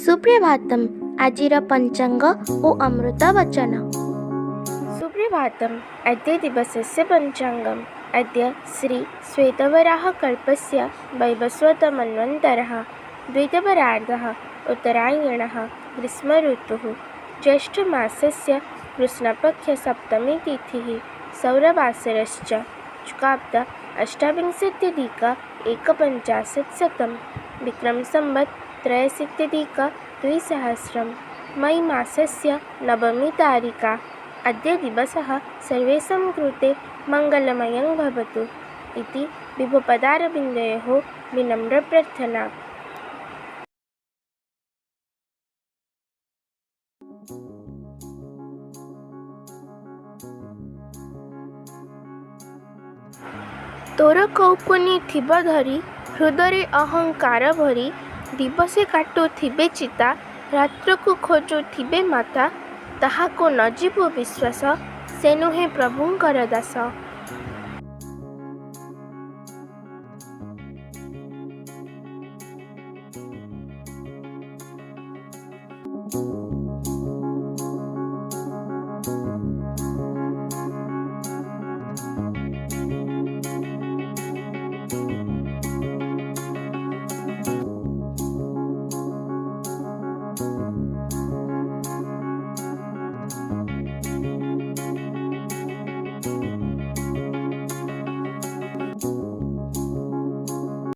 सुप्रभातम आजिर पंचांग ओ अमृत वचन। सुप्रभातम। अद्य दिवसस्य पञ्चाङ्गम्। अद्य श्री श्वेतवराहकल्पस्य वैवस्वतमन्वन्तरः द्वैतपरार्धः उत्तरायणः ग्रीष्मऋतुः ज्येष्ठमासस्य कृष्णपक्षसप्तमी तिथिः सौरवासरश्च शुक्लाब्द अष्टाविंशत्यधिक एकपञ्चाशत्शतं विक्रमसंवत् त्रयशीत्यधिक-द्विसहस्रं मई मासस्य नवमी तारिका। अद्य दिवसः सर्वेषां कृते मङ्गलमयं भवतु इति विभुपदारविन्दयोः विनम्रप्रार्थना। तोर कौपुनी थिब धरी हृदय अहंकार भरी दिवसे काटुथिबे चिता रात्रकु खोजुथिबे माता ताहाको न जीव विश्वास से नुहे प्रभुंकर दास।